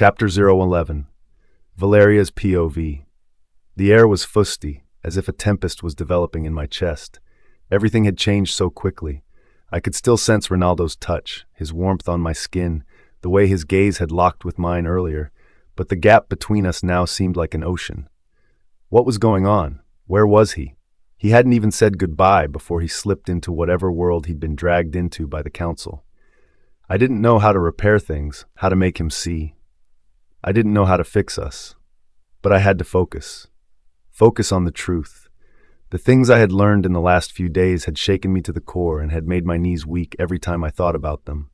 Chapter 011. Valeria's POV. The air was fusty, as if a tempest was developing in my chest. Everything had changed so quickly. I could still sense Ronaldo's touch, his warmth on my skin, the way his gaze had locked with mine earlier, but the gap between us now seemed like an ocean. What was going on? Where was he? He hadn't even said goodbye before he slipped into whatever world he'd been dragged into by the council. I didn't know how to repair things, how to make him see. I didn't know how to fix us. But I had to focus. Focus on the truth. The things I had learned in the last few days had shaken me to the core and had made my knees weak every time I thought about them.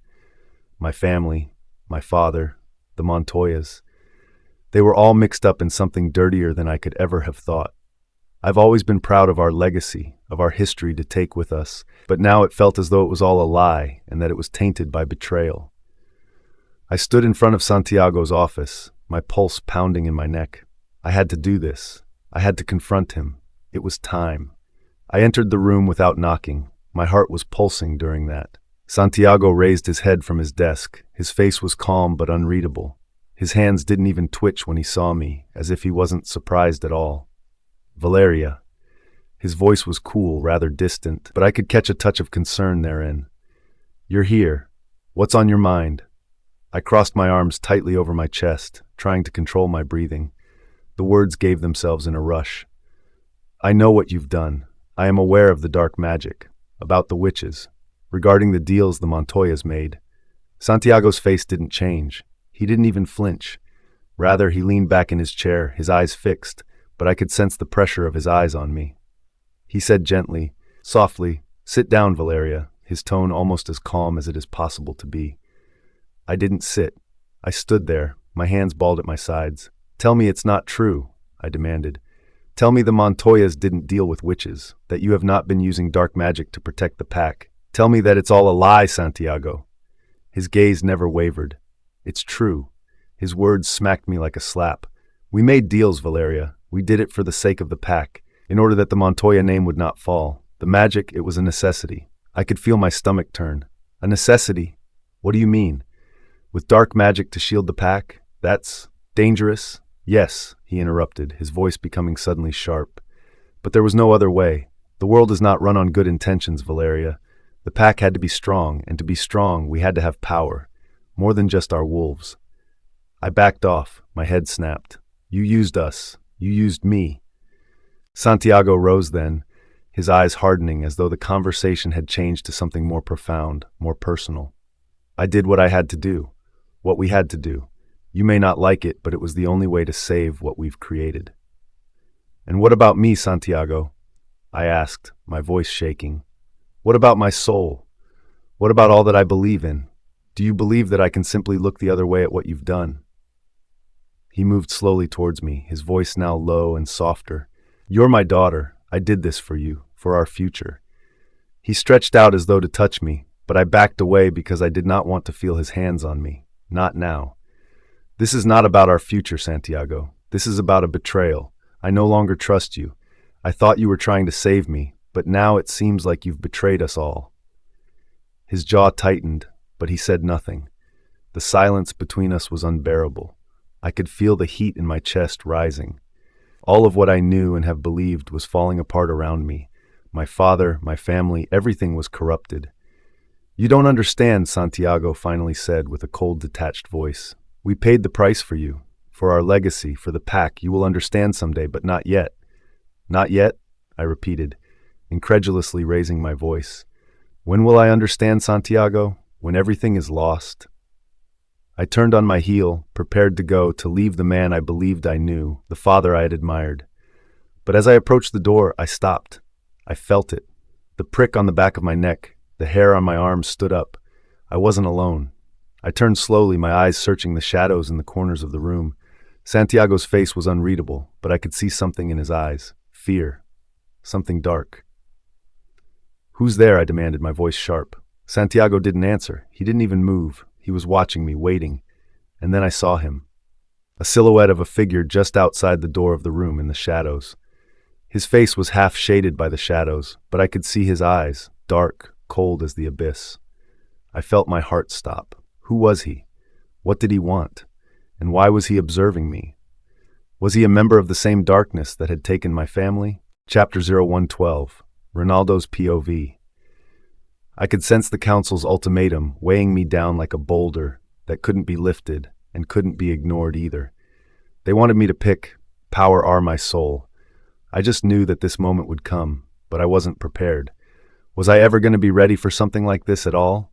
My family, my father, the Montoyas. They were all mixed up in something dirtier than I could ever have thought. I've always been proud of our legacy, of our history to take with us, but now it felt as though it was all a lie and that it was tainted by betrayal. I stood in front of Santiago's office, my pulse pounding in my neck. I had to do this. I had to confront him. It was time. I entered the room without knocking. My heart was pulsing during that. Santiago raised his head from his desk. His face was calm but unreadable. His hands didn't even twitch when he saw me, as if he wasn't surprised at all. Valeria. His voice was cool, rather distant, but I could catch a touch of concern therein. You're here. What's on your mind? I crossed my arms tightly over my chest, trying to control my breathing. The words gave themselves in a rush. I know what you've done. I am aware of the dark magic, about the witches, regarding the deals the Montoyas made. Santiago's face didn't change. He didn't even flinch. Rather, he leaned back in his chair, his eyes fixed, but I could sense the pressure of his eyes on me. He said gently, softly, "Sit down, Valeria," his tone almost as calm as it is possible to be. I didn't sit. I stood there, my hands balled at my sides. "Tell me it's not true," I demanded. "Tell me the Montoyas didn't deal with witches, that you have not been using dark magic to protect the pack. Tell me that it's all a lie, Santiago." His gaze never wavered. "It's true." His words smacked me like a slap. "We made deals, Valeria. We did it for the sake of the pack, in order that the Montoya name would not fall. The magic, it was a necessity." I could feel my stomach turn. "A necessity? What do you mean? With dark magic to shield the pack? That's dangerous?" "Yes," he interrupted, his voice becoming suddenly sharp. "But there was no other way. The world is not run on good intentions, Valeria. The pack had to be strong, and to be strong, we had to have power. More than just our wolves." I backed off. My head snapped. "You used us. You used me." Santiago rose then, his eyes hardening as though the conversation had changed to something more profound, more personal. "I did what I had to do. What we had to do. You may not like it, but it was the only way to save what we've created." "And what about me, Santiago?" I asked, my voice shaking. "What about my soul? What about all that I believe in? Do you believe that I can simply look the other way at what you've done?" He moved slowly towards me, his voice now low and softer. "You're my daughter. I did this for you, for our future." He stretched out as though to touch me, but I backed away because I did not want to feel his hands on me. Not now. "This is not about our future, Santiago. This is about a betrayal. I no longer trust you. I thought you were trying to save me, but now it seems like you've betrayed us all." His jaw tightened, but he said nothing. The silence between us was unbearable. I could feel the heat in my chest rising. All of what I knew and have believed was falling apart around me. My father, my family, everything was corrupted. "You don't understand," Santiago finally said with a cold, detached voice. "We paid the price for you, for our legacy, for the pack. You will understand someday, but not yet." "Not yet?" I repeated, incredulously raising my voice. "When will I understand, Santiago? When everything is lost?" I turned on my heel, prepared to go, to leave the man I believed I knew, the father I had admired. But as I approached the door, I stopped. I felt it. The prick on the back of my neck, the hair on my arms stood up. I wasn't alone. I turned slowly, my eyes searching the shadows in the corners of the room. Santiago's face was unreadable, but I could see something in his eyes. Fear. Something dark. "Who's there?" I demanded, my voice sharp. Santiago didn't answer. He didn't even move. He was watching me, waiting. And then I saw him. A silhouette of a figure just outside the door of the room in the shadows. His face was half shaded by the shadows, but I could see his eyes, dark, cold as the abyss. I felt my heart stop. Who was he? What did he want? And why was he observing me? Was he a member of the same darkness that had taken my family? Chapter 0112, Ronaldo's POV. I could sense the council's ultimatum weighing me down like a boulder that couldn't be lifted and couldn't be ignored either. They wanted me to pick power or my soul. I just knew that this moment would come, but I wasn't prepared. Was I ever going to be ready for something like this at all?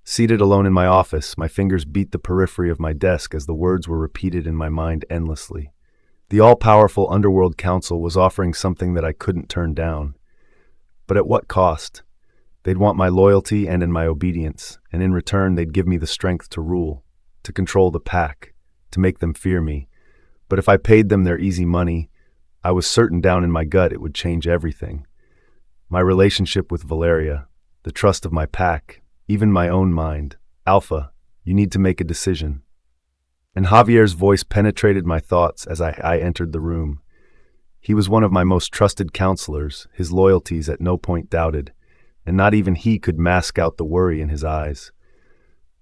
Seated alone in my office, my fingers beat the periphery of my desk as the words were repeated in my mind endlessly. The all-powerful Underworld Council was offering something that I couldn't turn down. But at what cost? They'd want my loyalty and in my obedience, and in return they'd give me the strength to rule, to control the pack, to make them fear me. But if I paid them their easy money, I was certain down in my gut it would change everything. My relationship with Valeria, the trust of my pack, even my own mind. Alpha, you need to make a decision. And Javier's voice penetrated my thoughts as I entered the room. He was one of my most trusted counselors, his loyalties at no point doubted, and not even he could mask out the worry in his eyes.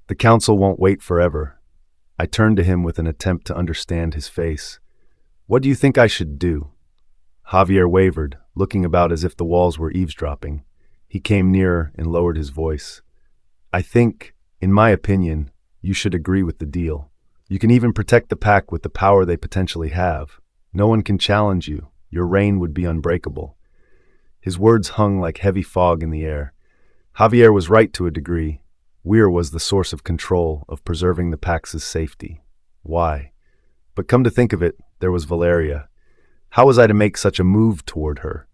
The council won't wait forever. I turned to him with an attempt to understand his face. What do you think I should do? Javier wavered, looking about as if the walls were eavesdropping. He came nearer and lowered his voice. I think, in my opinion, you should agree with the deal. You can even protect the pack with the power they potentially have. No one can challenge you. Your reign would be unbreakable. His words hung like heavy fog in the air. Javier was right to a degree. Weir was the source of control, of preserving the pack's safety. Why? But come to think of it, there was Valeria. How was I to make such a move toward her?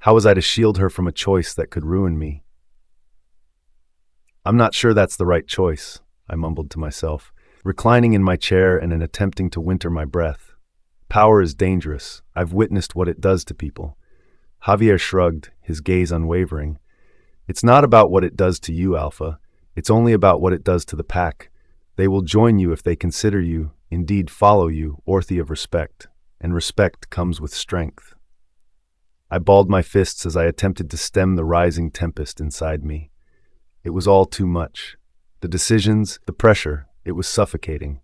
How was I to shield her from a choice that could ruin me? I'm not sure that's the right choice, I mumbled to myself, reclining in my chair and attempting to winter my breath. Power is dangerous. I've witnessed what it does to people. Javier shrugged, his gaze unwavering. It's not about what it does to you, Alpha. It's only about what it does to the pack. They will join you if they consider you, indeed follow you, worthy of respect. And respect comes with strength. I balled my fists as I attempted to stem the rising tempest inside me. It was all too much. The decisions, the pressure, it was suffocating.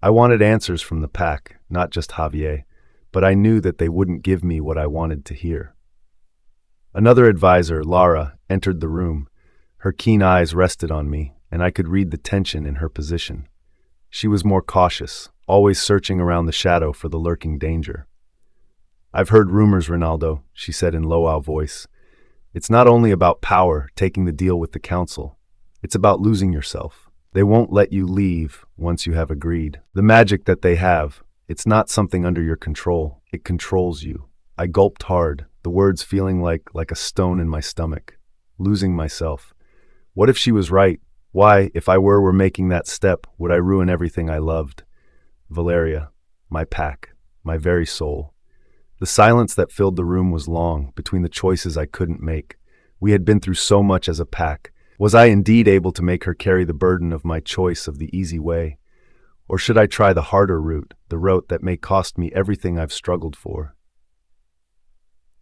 I wanted answers from the pack, not just Javier, but I knew that they wouldn't give me what I wanted to hear. Another advisor, Lara, entered the room. Her keen eyes rested on me, and I could read the tension in her position. She was more cautious, always searching around the shadow for the lurking danger. I've heard rumors, Ronaldo, she said in low voice. It's not only about power, taking the deal with the council. It's about losing yourself. They won't let you leave once you have agreed. The magic that they have, it's not something under your control. It controls you. I gulped hard, the words feeling like a stone in my stomach. Losing myself. What if she was right? Why, if I were making that step, would I ruin everything I loved? Valeria, my pack, my very soul. The silence that filled the room was long, between the choices I couldn't make. We had been through so much as a pack. Was I indeed able to make her carry the burden of my choice of the easy way? Or should I try the harder route, the route that may cost me everything I've struggled for?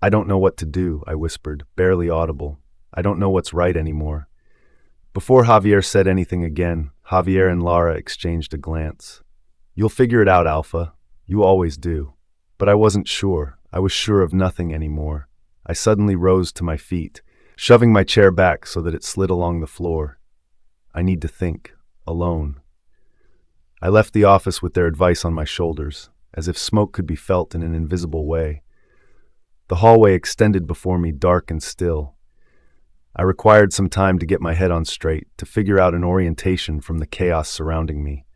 I don't know what to do, I whispered, barely audible. I don't know what's right anymore. Before Javier said anything again, Javier and Lara exchanged a glance. You'll figure it out, Alpha. You always do. But I wasn't sure. I was sure of nothing anymore. I suddenly rose to my feet, shoving my chair back so that it slid along the floor. I need to think, alone. I left the office with their advice on my shoulders, as if smoke could be felt in an invisible way. The hallway extended before me, dark and still. I required some time to get my head on straight, to figure out an orientation from the chaos surrounding me.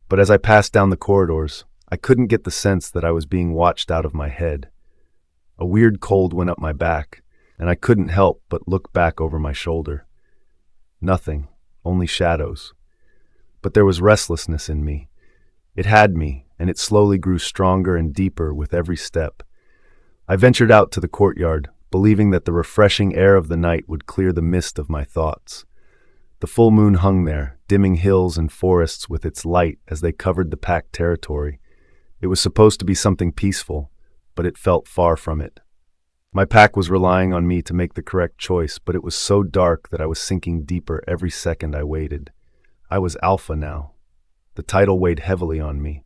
But as I passed down the corridors, I couldn't get the sense that I was being watched out of my head. A weird cold went up my back, and I couldn't help but look back over my shoulder. Nothing, only shadows. But there was restlessness in me. It had me, and it slowly grew stronger and deeper with every step. I ventured out to the courtyard, believing that the refreshing air of the night would clear the mist of my thoughts. The full moon hung there, dimming hills and forests with its light as they covered the packed territory. It was supposed to be something peaceful, but it felt far from it. My pack was relying on me to make the correct choice, but it was so dark that I was sinking deeper every second I waited. I was Alpha now. The title weighed heavily on me.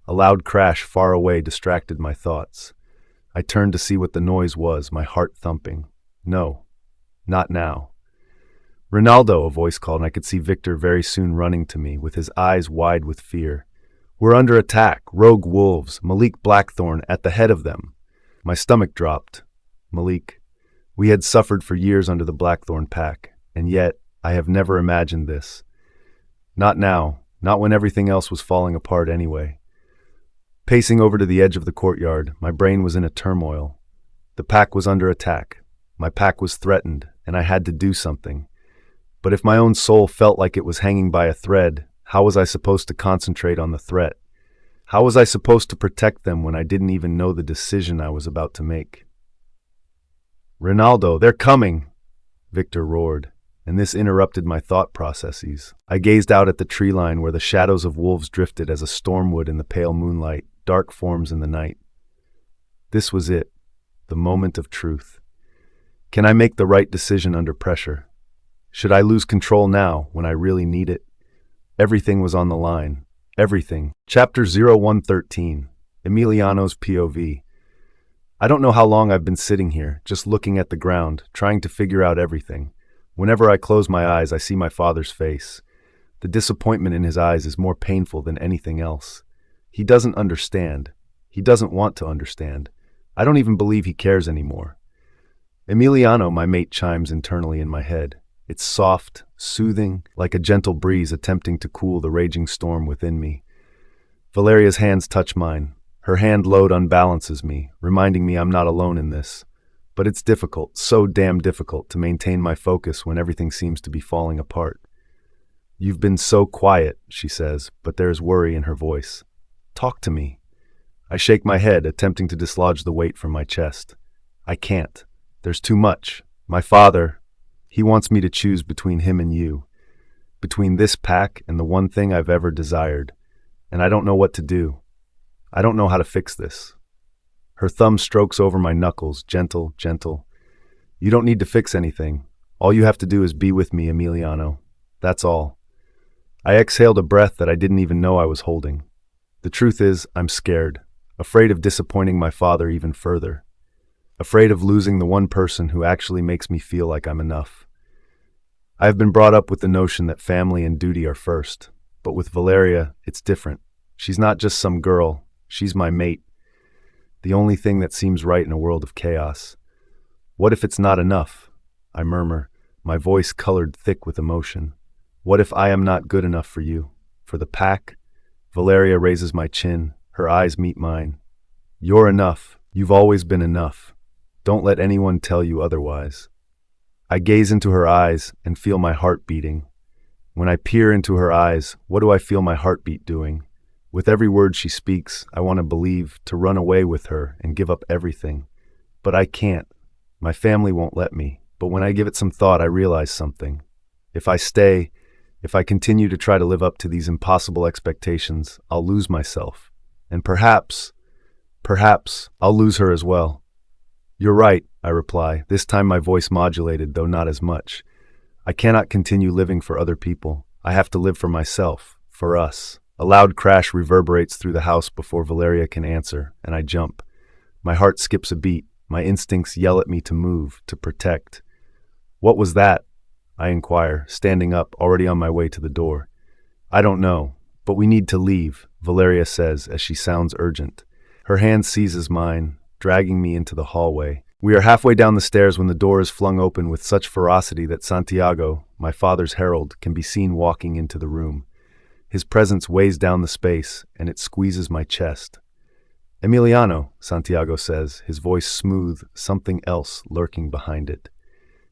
A loud crash far away distracted my thoughts. I turned to see what the noise was, my heart thumping. No, not now. "Ronaldo," a voice called, and I could see Victor very soon running to me, with his eyes wide with fear. "We're under attack. Rogue wolves. Malik Blackthorn at the head of them." My stomach dropped. Malik. We had suffered for years under the Blackthorn pack, and yet I have never imagined this. Not now, not when everything else was falling apart anyway. Pacing over to the edge of the courtyard, my brain was in a turmoil. The pack was under attack. My pack was threatened, and I had to do something. But if my own soul felt like it was hanging by a thread, how was I supposed to concentrate on the threat? How was I supposed to protect them when I didn't even know the decision I was about to make? "Ronaldo, they're coming!" Victor roared, and this interrupted my thought processes. I gazed out at the tree line where the shadows of wolves drifted as a storm would in the pale moonlight, dark forms in the night. This was it, the moment of truth. Can I make the right decision under pressure? Should I lose control now when I really need it? Everything was on the line. Everything. Chapter 0113. Emiliano's POV. I don't know how long I've been sitting here, just looking at the ground, trying to figure out everything. Whenever I close my eyes, I see my father's face. The disappointment in his eyes is more painful than anything else. He doesn't understand. He doesn't want to understand. I don't even believe he cares anymore. Emiliano, my mate, chimes internally in my head. It's soft, soothing, like a gentle breeze attempting to cool the raging storm within me. Valeria's hands touch mine. Her hand load unbalances me, reminding me I'm not alone in this. But it's difficult, so damn difficult, to maintain my focus when everything seems to be falling apart. "You've been so quiet," she says, but there is worry in her voice. "Talk to me." I shake my head, attempting to dislodge the weight from my chest. I can't. There's too much. My father... He wants me to choose between him and you, between this pack and the one thing I've ever desired, and I don't know what to do. I don't know how to fix this. Her thumb strokes over my knuckles, gentle, gentle. "You don't need to fix anything. All you have to do is be with me, Emiliano. That's all." I exhaled a breath that I didn't even know I was holding. The truth is, I'm scared, afraid of disappointing my father even further. Afraid of losing the one person who actually makes me feel like I'm enough. I have been brought up with the notion that family and duty are first, but with Valeria, it's different. She's not just some girl, she's my mate. The only thing that seems right in a world of chaos. What if it's not enough? I murmur, my voice colored thick with emotion. What if I am not good enough for you? For the pack? Valeria raises my chin, her eyes meet mine. "You're enough. You've always been enough. Don't let anyone tell you otherwise." I gaze into her eyes and feel my heart beating. When I peer into her eyes, what do I feel my heartbeat doing? With every word she speaks, I want to believe, to run away with her and give up everything. But I can't. My family won't let me. But when I give it some thought, I realize something. If I stay, if I continue to try to live up to these impossible expectations, I'll lose myself. And perhaps, I'll lose her as well. "You're right," I reply, this time my voice modulated, though not as much. I cannot continue living for other people. I have to live for myself, for us. A loud crash reverberates through the house before Valeria can answer, and I jump. My heart skips a beat. My instincts yell at me to move, to protect. "What was that?" I inquire, standing up, already on my way to the door. "I don't know, but we need to leave," Valeria says as she sounds urgent. Her hand seizes mine, dragging me into the hallway. We are halfway down the stairs when the door is flung open with such ferocity that Santiago, my father's herald, can be seen walking into the room. His presence weighs down the space, and it squeezes my chest. "Emiliano," Santiago says, his voice smooth, something else lurking behind it.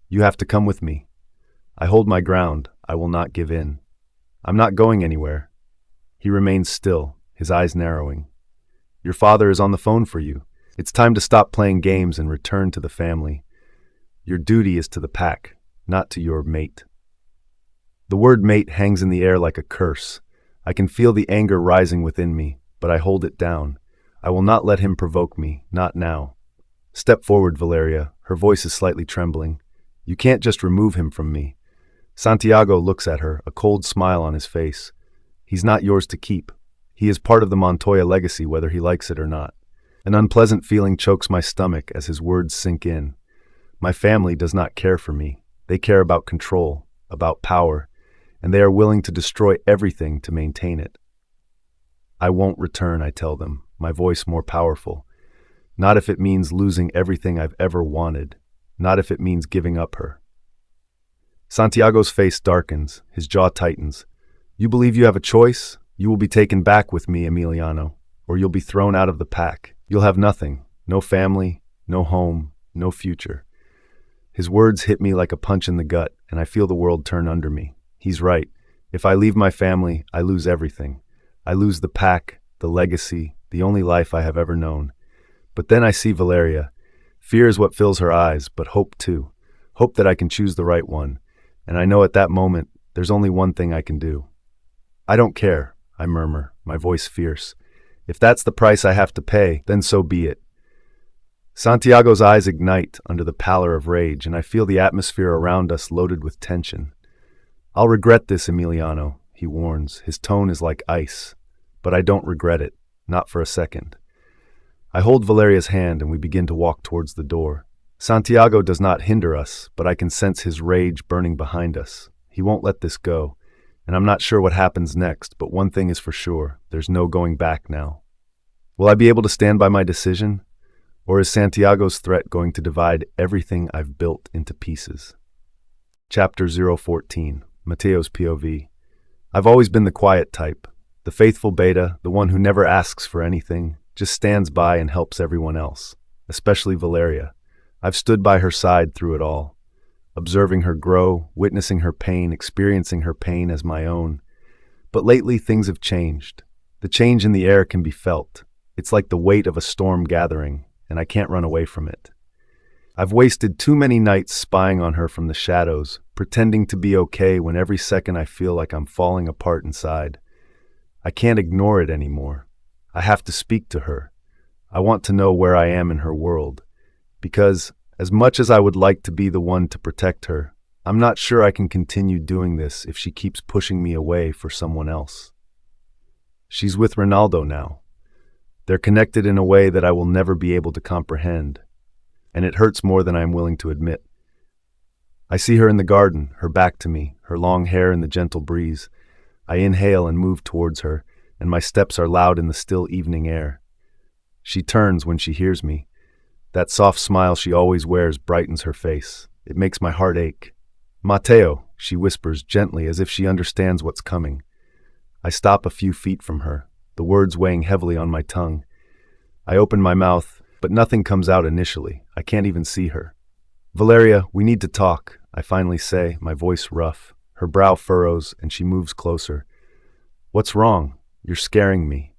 "You have to come with me." I hold my ground. I will not give in. "I'm not going anywhere." He remains still, his eyes narrowing. "Your father is on the phone for you. It's time to stop playing games and return to the family. Your duty is to the pack, not to your mate." The word mate hangs in the air like a curse. I can feel the anger rising within me, but I hold it down. I will not let him provoke me, not now. "Step forward, Valeria." Her voice is slightly trembling. "You can't just remove him from me." Santiago looks at her, a cold smile on his face. He's not yours to keep. He is part of the Montoya legacy whether he likes it or not. An unpleasant feeling chokes my stomach as his words sink in. My family does not care for me. They care about control, about power, and they are willing to destroy everything to maintain it. I won't return, I tell them, my voice more powerful. Not if it means losing everything I've ever wanted. Not if it means giving up her. Santiago's face darkens, his jaw tightens. You believe you have a choice? You will be taken back with me, Emiliano, or you'll be thrown out of the pack. You'll have nothing, no family, no home, no future. His words hit me like a punch in the gut, and I feel the world turn under me. He's right. If I leave my family, I lose everything. I lose the pack, the legacy, the only life I have ever known. But then I see Valeria. Fear is what fills her eyes, but hope too. Hope that I can choose the right one. And I know at that moment, there's only one thing I can do. I don't care, I murmur, my voice fierce. If that's the price I have to pay, then so be it. Santiago's eyes ignite under the pallor of rage, and I feel the atmosphere around us loaded with tension. I'll regret this, Emiliano, he warns. His tone is like ice. But I don't regret it, not for a second. I hold Valeria's hand and we begin to walk towards the door. Santiago does not hinder us, but I can sense his rage burning behind us. He won't let this go, and I'm not sure what happens next, but one thing is for sure, there's no going back now. Will I be able to stand by my decision? Or is Santiago's threat going to divide everything I've built into pieces? Chapter 014, Mateo's POV. I've always been the quiet type, the faithful beta, the one who never asks for anything, just stands by and helps everyone else, especially Valeria. I've stood by her side through it all, observing her grow, witnessing her pain, experiencing her pain as my own. But lately things have changed. The change in the air can be felt. It's like the weight of a storm gathering, and I can't run away from it. I've wasted too many nights spying on her from the shadows, pretending to be okay when every second I feel like I'm falling apart inside. I can't ignore it anymore. I have to speak to her. I want to know where I am in her world. Because, as much as I would like to be the one to protect her, I'm not sure I can continue doing this if she keeps pushing me away for someone else. She's with Reinaldo now. They're connected in a way that I will never be able to comprehend, and it hurts more than I am willing to admit. I see her in the garden, her back to me, her long hair in the gentle breeze. I inhale and move towards her, and my steps are loud in the still evening air. She turns when she hears me. That soft smile she always wears brightens her face. It makes my heart ache. Mateo, she whispers gently as if she understands what's coming. I stop a few feet from her, the words weighing heavily on my tongue. I open my mouth, but nothing comes out initially. I can't even see her. Valeria, we need to talk, I finally say, my voice rough. Her brow furrows and she moves closer. What's wrong? You're scaring me.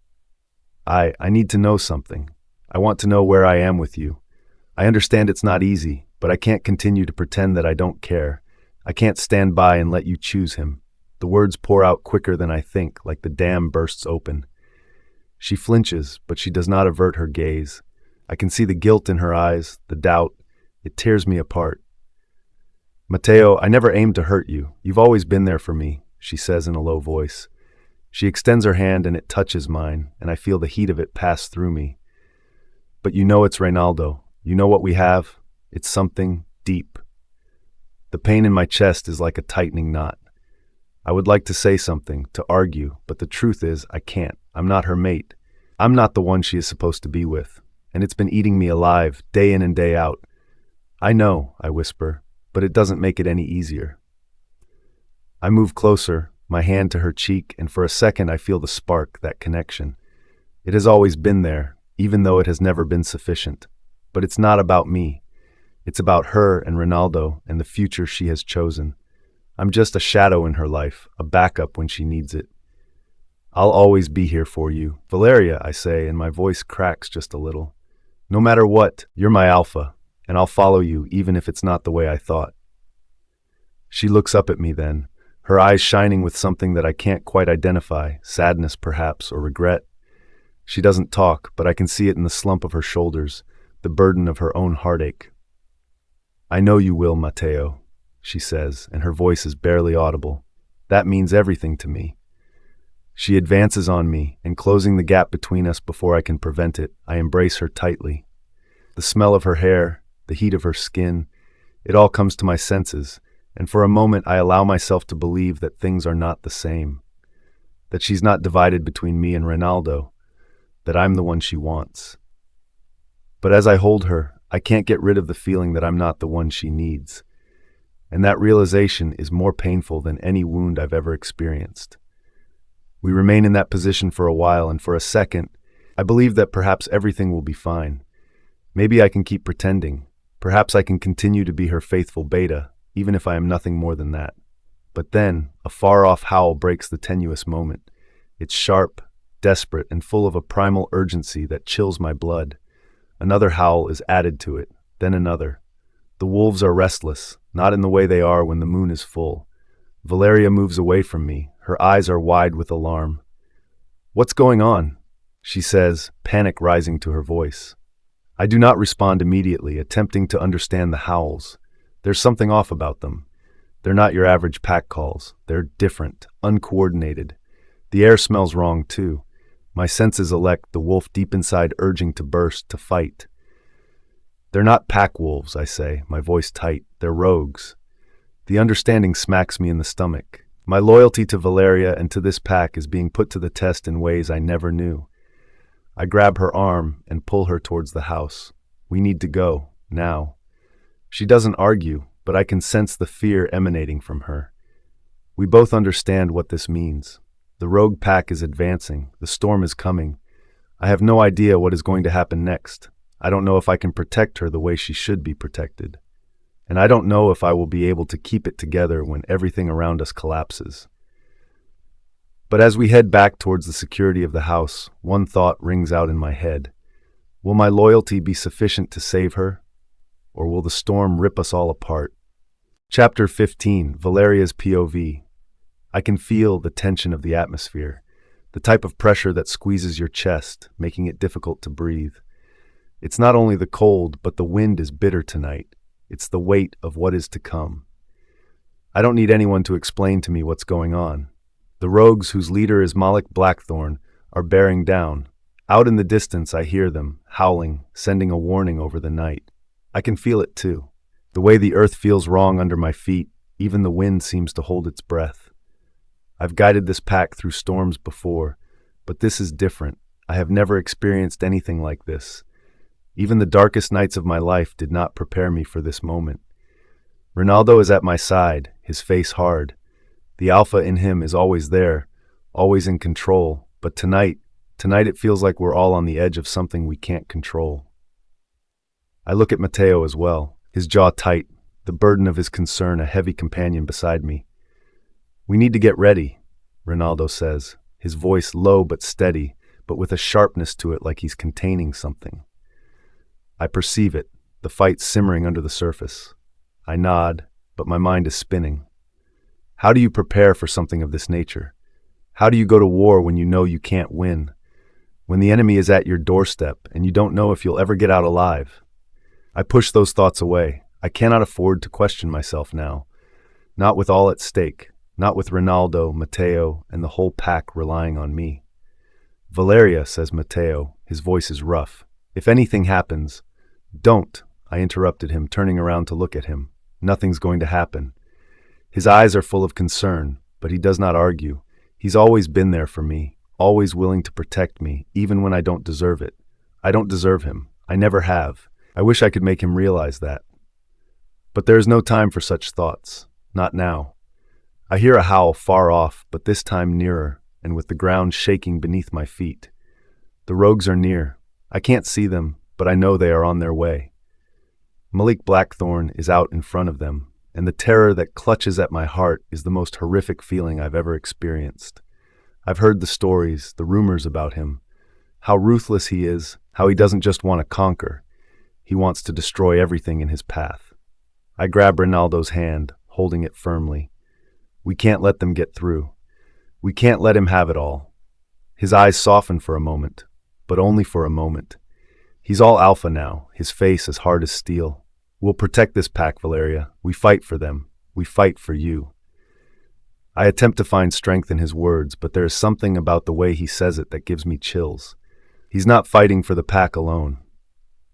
I need to know something. I want to know where I am with you. I understand it's not easy, but I can't continue to pretend that I don't care. I can't stand by and let you choose him. The words pour out quicker than I think, like the dam bursts open. She flinches, but she does not avert her gaze. I can see the guilt in her eyes, the doubt. It tears me apart. Mateo, I never aimed to hurt you. You've always been there for me, she says in a low voice. She extends her hand and it touches mine, and I feel the heat of it pass through me. But you know it's Reinaldo. You know what we have? It's something deep. The pain in my chest is like a tightening knot. I would like to say something, to argue, but the truth is I can't. I'm not her mate. I'm not the one she is supposed to be with, and it's been eating me alive, day in and day out. I know, I whisper, but it doesn't make it any easier. I move closer, my hand to her cheek, and for a second I feel the spark, that connection. It has always been there, even though it has never been sufficient. But it's not about me. It's about her and Reinaldo and the future she has chosen. I'm just a shadow in her life, a backup when she needs it. I'll always be here for you. Valeria, I say, and my voice cracks just a little. No matter what, you're my alpha, and I'll follow you even if it's not the way I thought. She looks up at me then, her eyes shining with something that I can't quite identify, sadness perhaps, or regret. She doesn't talk, but I can see it in the slump of her shoulders, the burden of her own heartache. I know you will, Mateo, she says, and her voice is barely audible. That means everything to me. She advances on me, and closing the gap between us before I can prevent it, I embrace her tightly. The smell of her hair, the heat of her skin, it all comes to my senses, and for a moment I allow myself to believe that things are not the same. That she's not divided between me and Reinaldo, that I'm the one she wants. But as I hold her, I can't get rid of the feeling that I'm not the one she needs. And that realization is more painful than any wound I've ever experienced. We remain in that position for a while, and for a second, I believe that perhaps everything will be fine. Maybe I can keep pretending. Perhaps I can continue to be her faithful beta, even if I am nothing more than that. But then, a far-off howl breaks the tenuous moment. It's sharp, desperate, and full of a primal urgency that chills my blood. Another howl is added to it, then another. The wolves are restless, not in the way they are when the moon is full. Valeria moves away from me. Her eyes are wide with alarm. "What's going on?" she says, panic rising to her voice. I do not respond immediately, attempting to understand the howls. There's something off about them. They're not your average pack calls. They're different, uncoordinated. The air smells wrong, too. My senses elect the wolf deep inside urging to burst, to fight. "They're not pack wolves," I say, my voice tight. "They're rogues." The understanding smacks me in the stomach. My loyalty to Valeria and to this pack is being put to the test in ways I never knew. I grab her arm and pull her towards the house. We need to go, now. She doesn't argue, but I can sense the fear emanating from her. We both understand what this means. The rogue pack is advancing. The storm is coming. I have no idea what is going to happen next. I don't know if I can protect her the way she should be protected. And I don't know if I will be able to keep it together when everything around us collapses. But as we head back towards the security of the house, one thought rings out in my head. Will my loyalty be sufficient to save her? Or will the storm rip us all apart? Chapter 15, Valeria's POV. I can feel the tension of the atmosphere, the type of pressure that squeezes your chest, making it difficult to breathe. It's not only the cold, but the wind is bitter tonight. It's the weight of what is to come. I don't need anyone to explain to me what's going on. The rogues, whose leader is Malik Blackthorn, are bearing down. Out in the distance I hear them, howling, sending a warning over the night. I can feel it too. The way the earth feels wrong under my feet, even the wind seems to hold its breath. I've guided this pack through storms before, but this is different. I have never experienced anything like this. Even the darkest nights of my life did not prepare me for this moment. Reinaldo is at my side, his face hard. The alpha in him is always there, always in control, but tonight it feels like we're all on the edge of something we can't control. I look at Mateo as well, his jaw tight, the burden of his concern a heavy companion beside me. "We need to get ready," Reinaldo says, his voice low but steady, but with a sharpness to it like he's containing something. I perceive it, the fight simmering under the surface. I nod, but my mind is spinning. How do you prepare for something of this nature? How do you go to war when you know you can't win? When the enemy is at your doorstep and you don't know if you'll ever get out alive? I push those thoughts away. I cannot afford to question myself now. Not with all at stake. Not with Reinaldo, Mateo, and the whole pack relying on me. "Valeria," says Mateo. His voice is rough. "If anything happens—" "Don't," I interrupted him, turning around to look at him. "Nothing's going to happen." His eyes are full of concern, but he does not argue. He's always been there for me, always willing to protect me, even when I don't deserve it. I don't deserve him. I never have. I wish I could make him realize that. But there is no time for such thoughts. Not now. I hear a howl far off, but this time nearer, and with the ground shaking beneath my feet. The rogues are near. I can't see them, but I know they are on their way. Malik Blackthorn is out in front of them, and the terror that clutches at my heart is the most horrific feeling I've ever experienced. I've heard the stories, the rumors about him, how ruthless he is, how he doesn't just want to conquer. He wants to destroy everything in his path. I grab Reinaldo's hand, holding it firmly. We can't let them get through. We can't let him have it all. His eyes soften for a moment, but only for a moment. He's all alpha now, his face as hard as steel. "We'll protect this pack, Valeria. We fight for them. We fight for you." I attempt to find strength in his words, but there is something about the way he says it that gives me chills. He's not fighting for the pack alone.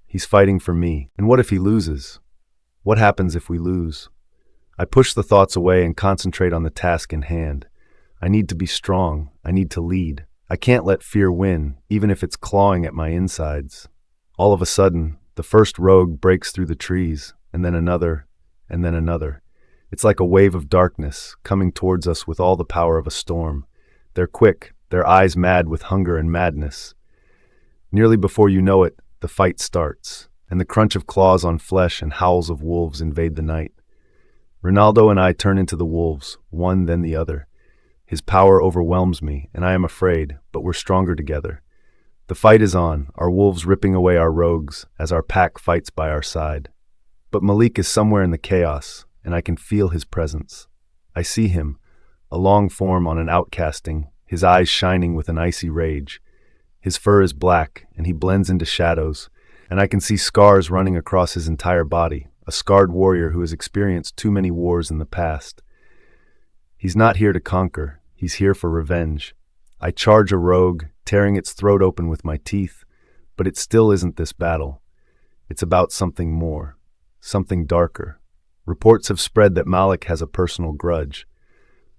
He's fighting for me. And what if he loses? What happens if we lose? I push the thoughts away and concentrate on the task in hand. I need to be strong. I need to lead. I can't let fear win, even if it's clawing at my insides. All of a sudden, the first rogue breaks through the trees, and then another, and then another. It's like a wave of darkness coming towards us with all the power of a storm. They're quick, their eyes mad with hunger and madness. Nearly before you know it, the fight starts, and the crunch of claws on flesh and howls of wolves invade the night. Reinaldo and I turn into the wolves, one then the other. His power overwhelms me, and I am afraid, but we're stronger together. The fight is on, our wolves ripping away our rogues as our pack fights by our side. But Malik is somewhere in the chaos, and I can feel his presence. I see him, a long form on an outcasting, his eyes shining with an icy rage. His fur is black, and he blends into shadows, and I can see scars running across his entire body, a scarred warrior who has experienced too many wars in the past. He's not here to conquer, he's here for revenge. I charge a rogue, tearing its throat open with my teeth, but it still isn't this battle. It's about something more, something darker. Reports have spread that Malik has a personal grudge.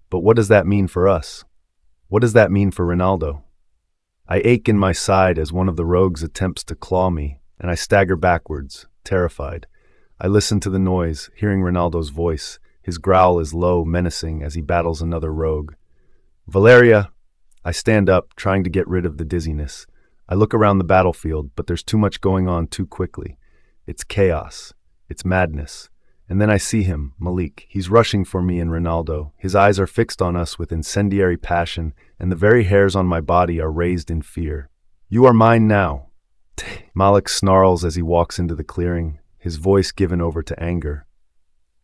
But what does that mean for us? What does that mean for Reinaldo? I ache in my side as one of the rogues attempts to claw me, and I stagger backwards, terrified. I listen to the noise, hearing Reinaldo's voice. His growl is low, menacing as he battles another rogue. Valeria! I stand up, trying to get rid of the dizziness. I look around the battlefield, but there's too much going on too quickly. It's chaos. It's madness. And then I see him, Malik. He's rushing for me and Reinaldo. His eyes are fixed on us with incendiary passion, and the very hairs on my body are raised in fear. You are mine now. Malik snarls as he walks into the clearing, his voice given over to anger.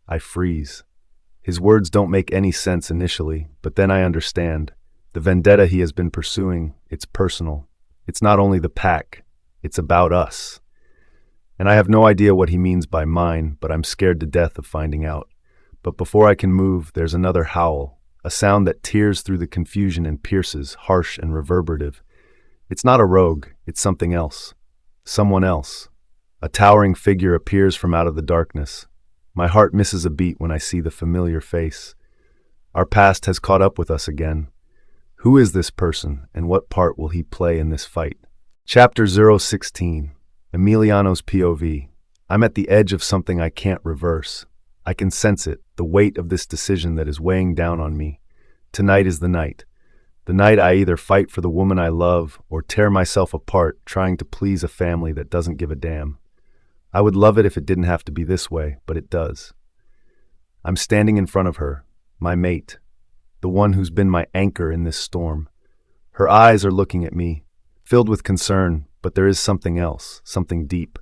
I freeze. His words don't make any sense initially, but then I understand. The vendetta he has been pursuing, it's personal. It's not only the pack, it's about us. And I have no idea what he means by mine, but I'm scared to death of finding out. But before I can move, there's another howl, a sound that tears through the confusion and pierces, harsh and reverberative. It's not a rogue, it's something else. Someone else. A towering figure appears from out of the darkness. My heart misses a beat when I see the familiar face. Our past has caught up with us again. Who is this person, and what part will he play in this fight? Chapter 016. Emiliano's POV. I'm at the edge of something I can't reverse. I can sense it, the weight of this decision that is weighing down on me. Tonight is the night. The night I either fight for the woman I love or tear myself apart trying to please a family that doesn't give a damn. I would love it if it didn't have to be this way, but it does. I'm standing in front of her, my mate, the one who's been my anchor in this storm. Her eyes are looking at me, filled with concern, but there is something else, something deep.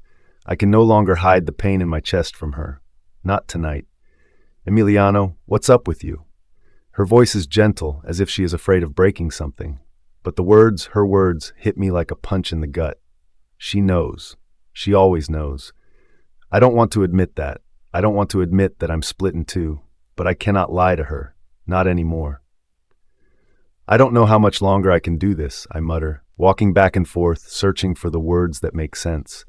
I can no longer hide the pain in my chest from her. Not tonight. Emiliano, what's up with you? Her voice is gentle, as if she is afraid of breaking something. But the words, her words, hit me like a punch in the gut. She knows. She always knows. I don't want to admit that. I don't want to admit that I'm split in two, but I cannot lie to her. Not anymore. I don't know how much longer I can do this, I mutter, walking back and forth, searching for the words that make sense.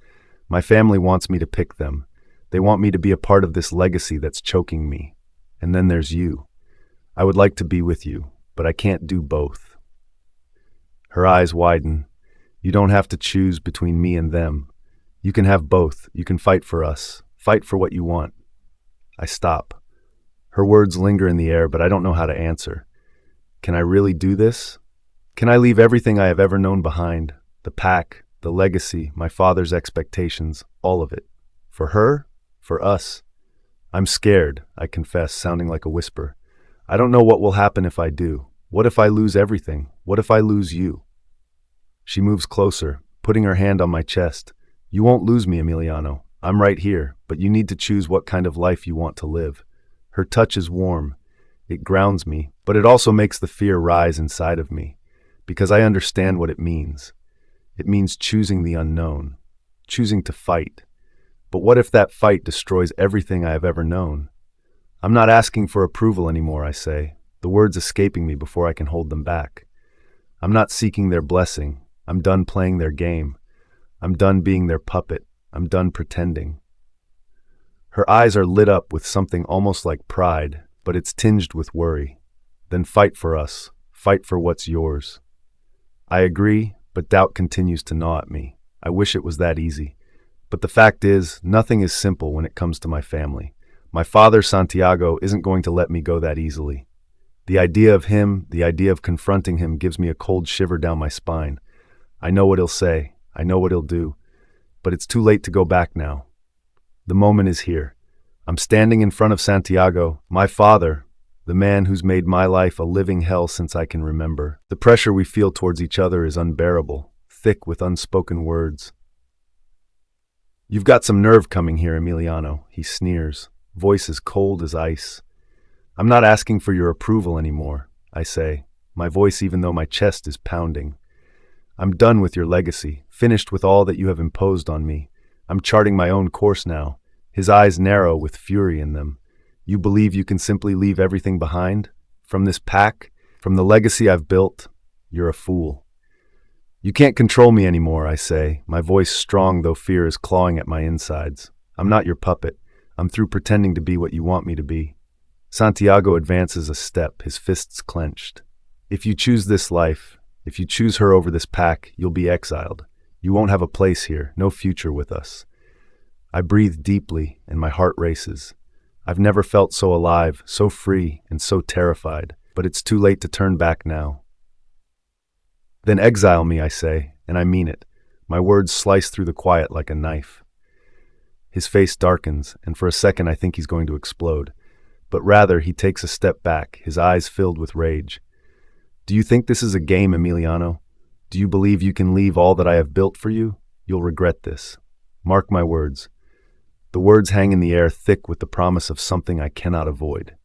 My family wants me to pick them. They want me to be a part of this legacy that's choking me. And then there's you. I would like to be with you, but I can't do both. Her eyes widen. You don't have to choose between me and them. You can have both. You can fight for us. Fight for what you want. I stop. Her words linger in the air, but I don't know how to answer. Can I really do this? Can I leave everything I have ever known behind? The pack, the legacy, my father's expectations, all of it. For her? For us? I'm scared, I confess, sounding like a whisper. I don't know what will happen if I do. What if I lose everything? What if I lose you? She moves closer, putting her hand on my chest. You won't lose me, Emiliano. I'm right here, but you need to choose what kind of life you want to live. Her touch is warm. It grounds me, but it also makes the fear rise inside of me, because I understand what it means. It means choosing the unknown, choosing to fight. But what if that fight destroys everything I have ever known? I'm not asking for approval anymore, I say. the words escaping me before I can hold them back. I'm not seeking their blessing. I'm done playing their game. I'm done being their puppet. I'm done pretending. Her eyes are lit up with something almost like pride, but it's tinged with worry. Then fight for us. Fight for what's yours. I agree, but doubt continues to gnaw at me. I wish it was that easy. But the fact is, nothing is simple when it comes to my family. My father, Santiago, isn't going to let me go that easily. The idea of him, the idea of confronting him gives me a cold shiver down my spine. I know what he'll say. I know what he'll do. But it's too late to go back now. The moment is here. I'm standing in front of Santiago, my father, the man who's made my life a living hell since I can remember. The pressure we feel towards each other is unbearable, thick with unspoken words. You've got some nerve coming here, Emiliano, he sneers, voice as cold as ice. I'm not asking for your approval anymore, I say, my voice even though my chest is pounding. I'm done with your legacy, finished with all that you have imposed on me. I'm charting my own course now, his eyes narrow with fury in them. You believe you can simply leave everything behind? From this pack? From the legacy I've built? You're a fool. You can't control me anymore, I say, my voice strong though fear is clawing at my insides. I'm not your puppet. I'm through pretending to be what you want me to be. Santiago advances a step, his fists clenched. If you choose this life, if you choose her over this pack, you'll be exiled. You won't have a place here, no future with us. I breathe deeply and my heart races. I've never felt so alive, so free, and so terrified, but it's too late to turn back now. Then exile me, I say, and I mean it. My words slice through the quiet like a knife. His face darkens, and for a second I think he's going to explode. But rather, he takes a step back, his eyes filled with rage. Do you think this is a game, Emiliano? Do you believe you can leave all that I have built for you? You'll regret this. Mark my words. The words hang in the air thick with the promise of something I cannot avoid.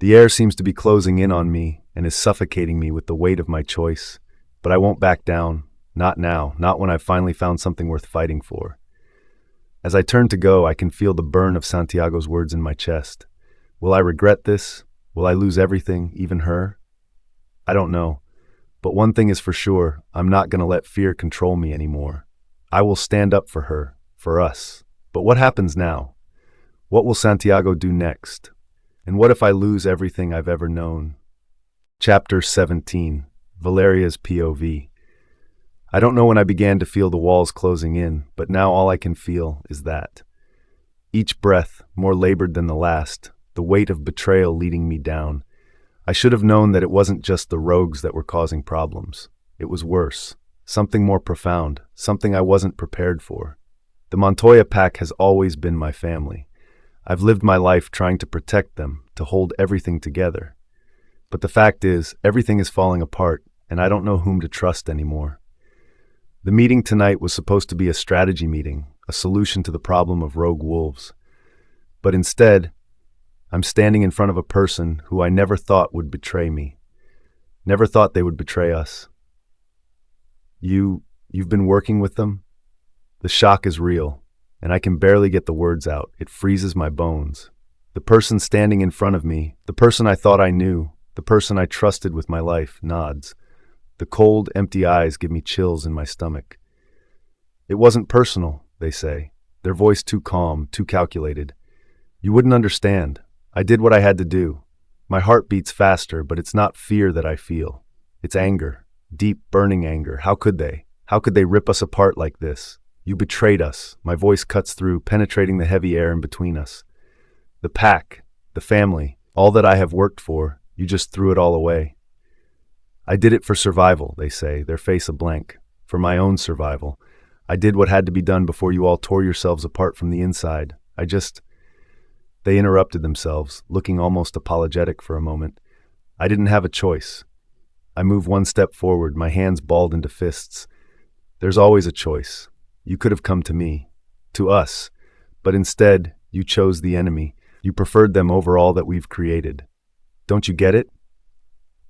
The air seems to be closing in on me and is suffocating me with the weight of my choice. But I won't back down. Not now, not when I've finally found something worth fighting for. As I turn to go, I can feel the burn of Santiago's words in my chest. Will I regret this? Will I lose everything, even her? I don't know. But one thing is for sure, I'm not going to let fear control me anymore. I will stand up for her, for us. But what happens now? What will Santiago do next? And what if I lose everything I've ever known? Chapter 17. Valeria's POV. I don't know when I began to feel the walls closing in, but now all I can feel is that. Each breath, more labored than the last, the weight of betrayal leading me down. I should have known that it wasn't just the rogues that were causing problems. It was worse. Something more profound, something I wasn't prepared for. The Montoya pack has always been my family. I've lived my life trying to protect them, to hold everything together. But the fact is, everything is falling apart, and I don't know whom to trust anymore. The meeting tonight was supposed to be a strategy meeting, a solution to the problem of rogue wolves. But instead, I'm standing in front of a person who I never thought would betray me. Never thought they would betray us. You've been working with them? The shock is real, and I can barely get the words out. It freezes my bones. The person standing in front of me, the person I thought I knew, the person I trusted with my life, nods. The cold, empty eyes give me chills in my stomach. It wasn't personal, they say, their voice too calm, too calculated. You wouldn't understand. I did what I had to do. My heart beats faster, but it's not fear that I feel. It's anger, deep, burning anger. How could they? How could they rip us apart like this? You betrayed us. My voice cuts through, penetrating the heavy air in between us. The pack, the family, all that I have worked for, you just threw it all away. I did it for survival, they say, their face a blank. For my own survival. I did what had to be done before you all tore yourselves apart from the inside. They interrupted themselves, looking almost apologetic for a moment. I didn't have a choice. I move one step forward, my hands balled into fists. There's always a choice. You could have come to me, to us, but instead, you chose the enemy. You preferred them over all that we've created. Don't you get it?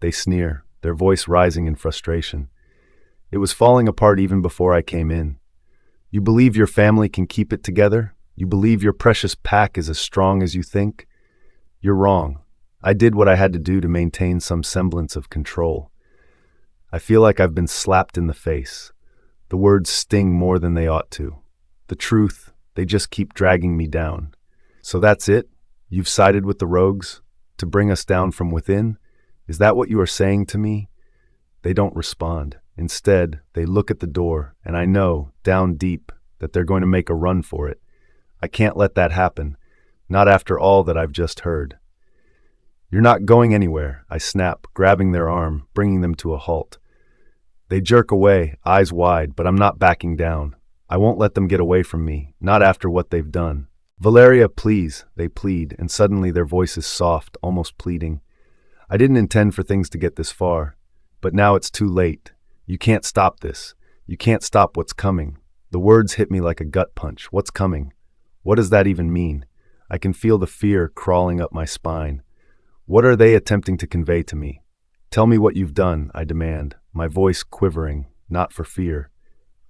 They sneer, their voice rising in frustration. It was falling apart even before I came in. You believe your family can keep it together? You believe your precious pack is as strong as you think? You're wrong. I did what I had to do to maintain some semblance of control. I feel like I've been slapped in the face. The words sting more than they ought to. The truth, they just keep dragging me down. So that's it? You've sided with the rogues? To bring us down from within? Is that what you are saying to me? They don't respond. Instead, they look at the door, and I know, down deep, that they're going to make a run for it. I can't let that happen. Not after all that I've just heard. You're not going anywhere, I snap, grabbing their arm, bringing them to a halt. They jerk away, eyes wide, but I'm not backing down. I won't let them get away from me, not after what they've done. Valeria, please, they plead, and suddenly their voice is soft, almost pleading. I didn't intend for things to get this far, but now it's too late. You can't stop this. You can't stop what's coming. The words hit me like a gut punch. What's coming? What does that even mean? I can feel the fear crawling up my spine. What are they attempting to convey to me? Tell me what you've done, I demand, my voice quivering, not for fear.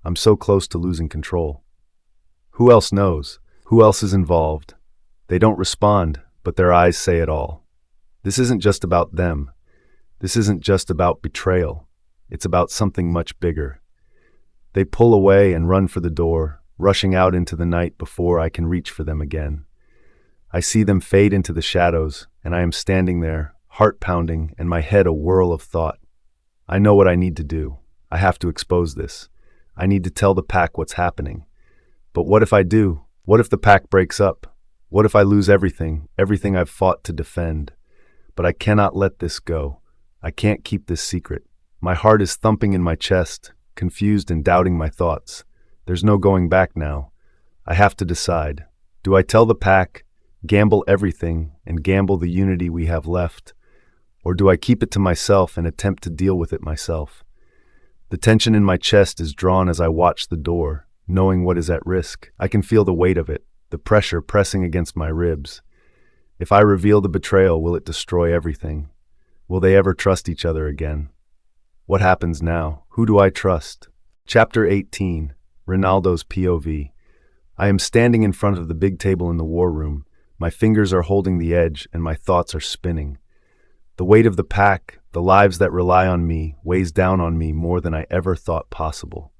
I'm so close to losing control. Who else knows? Who else is involved? They don't respond, but their eyes say it all. This isn't just about them. This isn't just about betrayal. It's about something much bigger. They pull away and run for the door, rushing out into the night before I can reach for them again. I see them fade into the shadows, and I am standing there, heart pounding and my head a whirl of thought. I know what I need to do. I have to expose this. I need to tell the pack what's happening. But what if I do? What if the pack breaks up? What if I lose everything I've fought to defend? But I cannot let this go. I can't keep this secret. My heart is thumping in my chest, confused and doubting my thoughts. There's no going back now. I have to decide. Do I tell the pack, gamble everything, and gamble the unity we have left? Or do I keep it to myself and attempt to deal with it myself? The tension in my chest is drawn as I watch the door, knowing what is at risk. I can feel the weight of it, the pressure pressing against my ribs. If I reveal the betrayal, will it destroy everything? Will they ever trust each other again? What happens now? Who do I trust? Chapter 18, Reinaldo's POV. I am standing in front of the big table in the war room. My fingers are holding the edge and my thoughts are spinning. The weight of the pack, the lives that rely on me, weighs down on me more than I ever thought possible.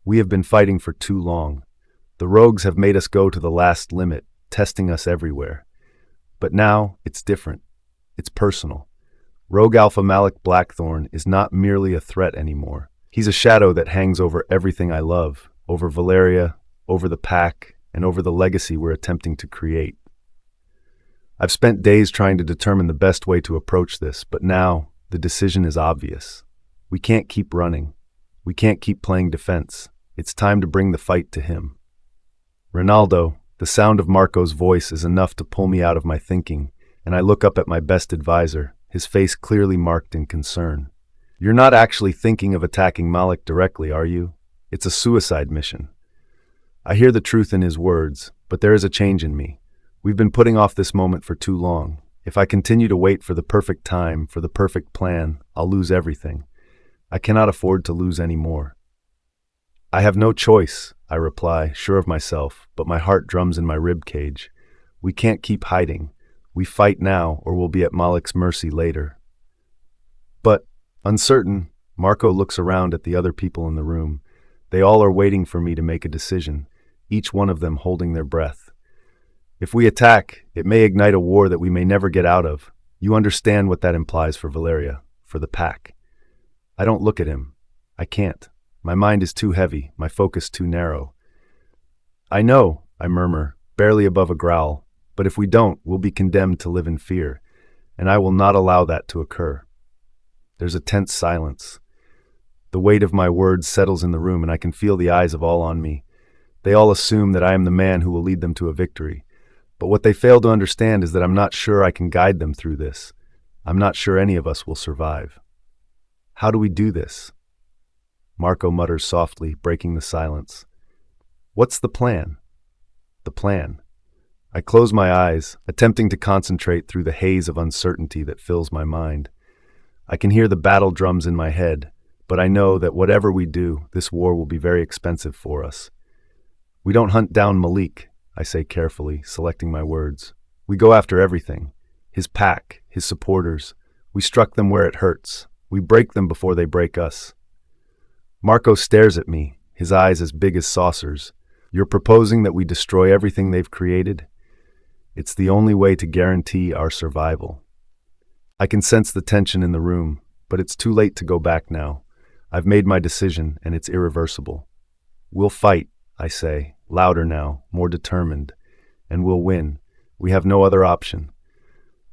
We have been fighting for too long. The rogues have made us go to the last limit, testing us everywhere. But now, it's different. It's personal. Rogue Alpha Malik Blackthorn is not merely a threat anymore. He's a shadow that hangs over everything I love, over Valeria, over the pack, and over the legacy we're attempting to create. I've spent days trying to determine the best way to approach this, but now, the decision is obvious. We can't keep running. We can't keep playing defense. It's time to bring the fight to him. Reinaldo, the sound of Marco's voice is enough to pull me out of my thinking, and I look up at my best advisor, his face clearly marked in concern. You're not actually thinking of attacking Malik directly, are you? It's a suicide mission. I hear the truth in his words, but there is a change in me. We've been putting off this moment for too long. If I continue to wait for the perfect time, for the perfect plan, I'll lose everything. I cannot afford to lose any more. I have no choice, I reply, sure of myself, but my heart drums in my rib cage. We can't keep hiding. We fight now, or we'll be at Malik's mercy later. But, uncertain, Marco looks around at the other people in the room. They all are waiting for me to make a decision, each one of them holding their breath. If we attack, it may ignite a war that we may never get out of. You understand what that implies for Valeria, for the pack. I don't look at him. I can't. My mind is too heavy, my focus too narrow. I know, I murmur, barely above a growl, but if we don't, we'll be condemned to live in fear, and I will not allow that to occur. There's a tense silence. The weight of my words settles in the room, and I can feel the eyes of all on me. They all assume that I am the man who will lead them to a victory. But what they fail to understand is that I'm not sure I can guide them through this. I'm not sure any of us will survive. How do we do this? Marco mutters softly, breaking the silence. What's the plan? The plan. I close my eyes, attempting to concentrate through the haze of uncertainty that fills my mind. I can hear the battle drums in my head, but I know that whatever we do, this war will be very expensive for us. We don't hunt down Malik, I say carefully, selecting my words. We go after everything. His pack, his supporters. We struck them where it hurts. We break them before they break us. Marco stares at me, his eyes as big as saucers. You're proposing that we destroy everything they've created? It's the only way to guarantee our survival. I can sense the tension in the room, but it's too late to go back now. I've made my decision, and it's irreversible. We'll fight, I say, louder now, more determined, and we'll win. We have no other option.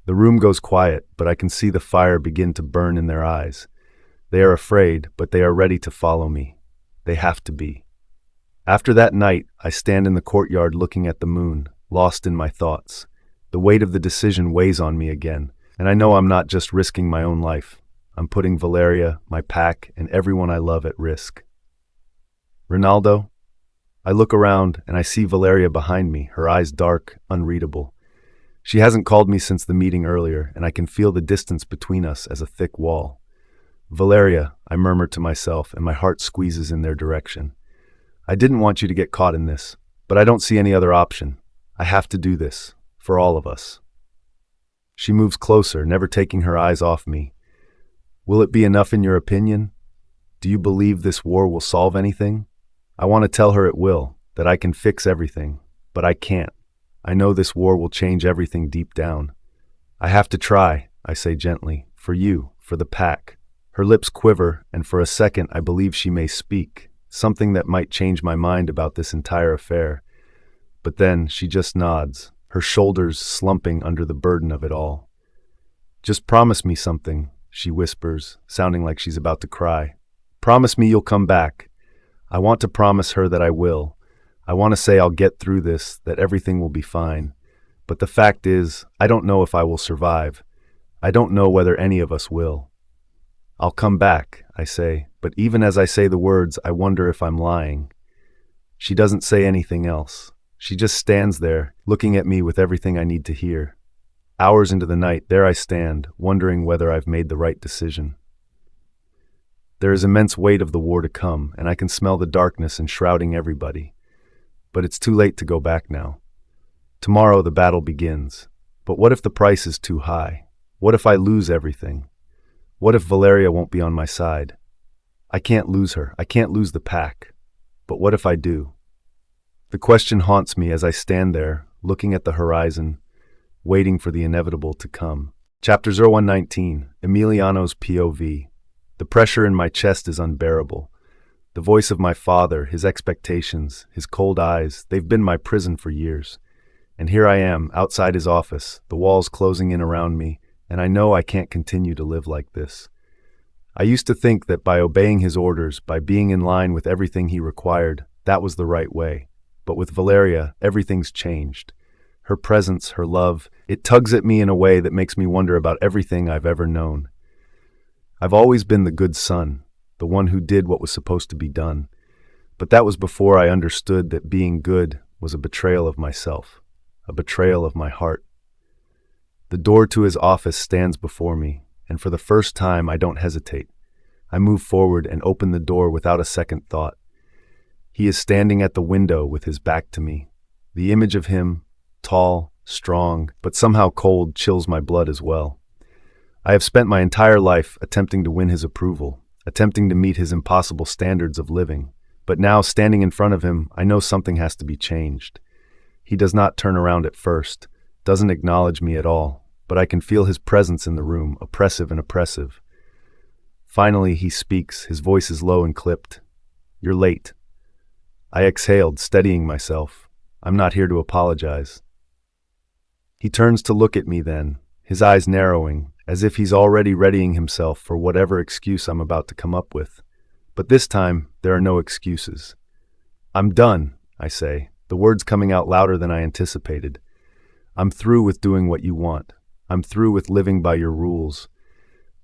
The room goes quiet, but I can see the fire begin to burn in their eyes. They are afraid, but they are ready to follow me. They have to be. After that night, I stand in the courtyard looking at the moon, lost in my thoughts. The weight of the decision weighs on me again, and I know I'm not just risking my own life. I'm putting Valeria, my pack, and everyone I love at risk. Reinaldo? I look around and I see Valeria behind me, her eyes dark, unreadable. She hasn't called me since the meeting earlier, and I can feel the distance between us as a thick wall. Valeria, I murmur to myself, and my heart squeezes in their direction. I didn't want you to get caught in this, but I don't see any other option. I have to do this, for all of us. She moves closer, never taking her eyes off me. Will it be enough in your opinion? Do you believe this war will solve anything? I want to tell her it will, that I can fix everything, but I can't. I know this war will change everything deep down. I have to try, I say gently, for you, for the pack. Her lips quiver, and for a second I believe she may speak, something that might change my mind about this entire affair. But then she just nods, her shoulders slumping under the burden of it all. Just promise me something, she whispers, sounding like she's about to cry. Promise me you'll come back. I want to promise her that I will. I want to say I'll get through this, that everything will be fine. But the fact is, I don't know if I will survive. I don't know whether any of us will. I'll come back, I say, but even as I say the words, I wonder if I'm lying. She doesn't say anything else. She just stands there, looking at me with everything I need to hear. Hours into the night, there I stand, wondering whether I've made the right decision. There is immense weight of the war to come, and I can smell the darkness enshrouding everybody. But it's too late to go back now. Tomorrow the battle begins. But what if the price is too high? What if I lose everything? What if Valeria won't be on my side? I can't lose her. I can't lose the pack. But what if I do? The question haunts me as I stand there, looking at the horizon, waiting for the inevitable to come. Chapter 0119, Emiliano's POV. The pressure in my chest is unbearable. The voice of my father, his expectations, his cold eyes, they've been my prison for years. And here I am, outside his office, the walls closing in around me, and I know I can't continue to live like this. I used to think that by obeying his orders, by being in line with everything he required, that was the right way. But with Valeria, everything's changed. Her presence, her love, it tugs at me in a way that makes me wonder about everything I've ever known. I've always been the good son, the one who did what was supposed to be done. But that was before I understood that being good was a betrayal of myself, a betrayal of my heart. The door to his office stands before me, and for the first time I don't hesitate. I move forward and open the door without a second thought. He is standing at the window with his back to me. The image of him, tall, strong, but somehow cold, chills my blood as well. I have spent my entire life attempting to win his approval, attempting to meet his impossible standards of living. But now, standing in front of him, I know something has to be changed. He does not turn around at first, doesn't acknowledge me at all, but I can feel his presence in the room, oppressive and oppressive. Finally, he speaks, his voice is low and clipped. You're late. I exhaled, steadying myself. I'm not here to apologize. He turns to look at me then, his eyes narrowing, as if he's already readying himself for whatever excuse I'm about to come up with. But this time, there are no excuses. I'm done, I say, the words coming out louder than I anticipated. I'm through with doing what you want. I'm through with living by your rules.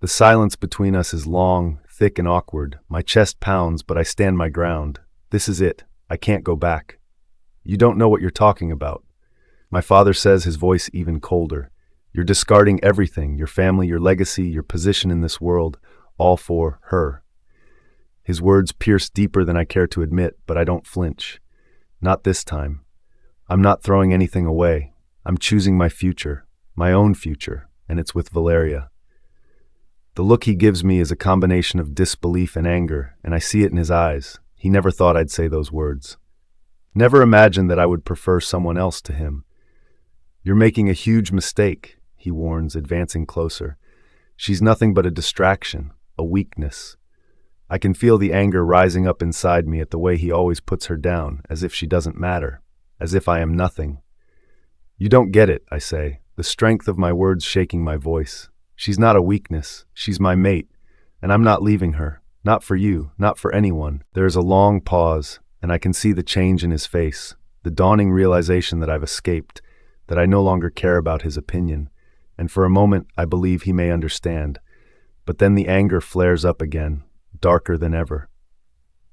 The silence between us is long, thick, and awkward. My chest pounds, but I stand my ground. This is it. I can't go back. You don't know what you're talking about. My father says, his voice even colder. You're discarding everything, your family, your legacy, your position in this world, all for her. His words pierce deeper than I care to admit, but I don't flinch. Not this time. I'm not throwing anything away. I'm choosing my future, my own future. and it's with Valeria. The look he gives me is a combination of disbelief and anger, and I see it in his eyes. He never thought I'd say those words. Never imagined that I would prefer someone else to him. "You're making a huge mistake," he warns, advancing closer. "She's nothing but a distraction, a weakness." I can feel the anger rising up inside me at the way he always puts her down, as if she doesn't matter, as if I am nothing. "You don't get it," I say, the strength of my words shaking my voice. "She's not a weakness, she's my mate, and I'm not leaving her. Not for you, not for anyone." There is a long pause, and I can see the change in his face, the dawning realization that I've escaped, that I no longer care about his opinion, and for a moment I believe he may understand. But then the anger flares up again, darker than ever.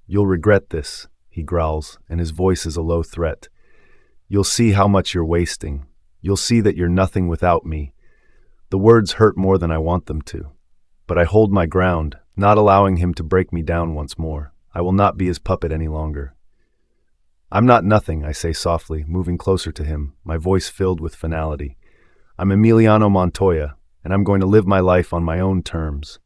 "You'll regret this," he growls, and his voice is a low threat. "You'll see how much you're wasting. You'll see that you're nothing without me." The words hurt more than I want them to. But I hold my ground, not allowing him to break me down once more. I will not be his puppet any longer. "I'm not nothing," I say softly, moving closer to him, my voice filled with finality. "I'm Emiliano Montoya, and I'm going to live my life on my own terms."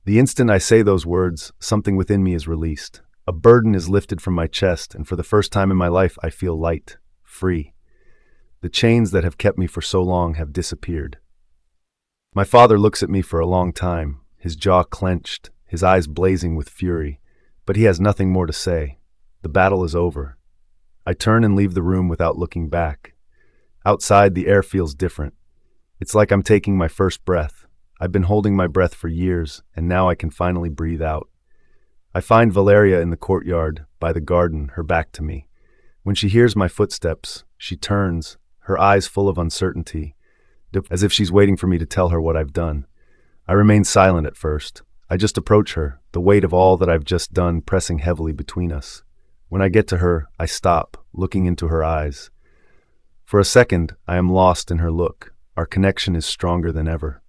The instant I say those words, something within me is released. A burden is lifted from my chest, and for the first time in my life I feel light, free. The chains that have kept me for so long have disappeared. My father looks at me for a long time, his jaw clenched, his eyes blazing with fury, but he has nothing more to say. The battle is over. I turn and leave the room without looking back. Outside, the air feels different. It's like I'm taking my first breath. I've been holding my breath for years, and now I can finally breathe out. I find Valeria in the courtyard, by the garden, her back to me. When she hears my footsteps, she turns, her eyes full of uncertainty, as if she's waiting for me to tell her what I've done. I remain silent at first. I just approach her, the weight of all that I've just done pressing heavily between us. When I get to her, I stop, looking into her eyes. For a second, I am lost in her look. Our connection is stronger than ever.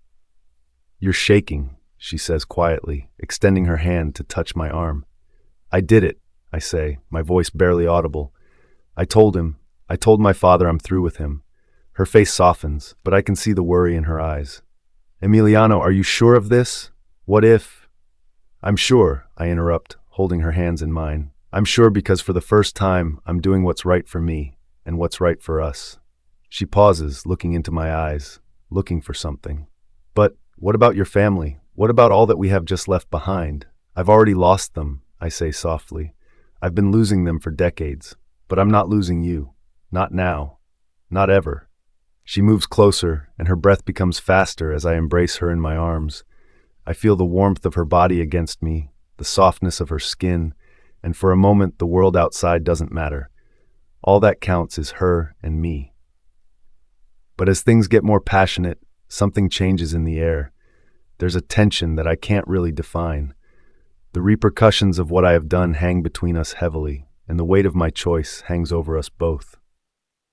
"You're shaking," she says quietly, extending her hand to touch my arm. "I did it," I say, my voice barely audible. I told my father I'm through with him." Her face softens, but I can see the worry in her eyes. "Emiliano, are you sure of this? What if—" "I'm sure," I interrupt, holding her hands in mine. "I'm sure because for the first time, I'm doing what's right for me and what's right for us." She pauses, looking into my eyes, looking for something. "But what about your family? What about all that we have just left behind?" "I've already lost them," I say softly. "I've been losing them for decades, but I'm not losing you. Not now. Not ever." She moves closer, and her breath becomes faster as I embrace her in my arms. I feel the warmth of her body against me, the softness of her skin, and for a moment the world outside doesn't matter. All that counts is her and me. But as things get more passionate, something changes in the air. There's a tension that I can't really define. The repercussions of what I have done hang between us heavily, and the weight of my choice hangs over us both.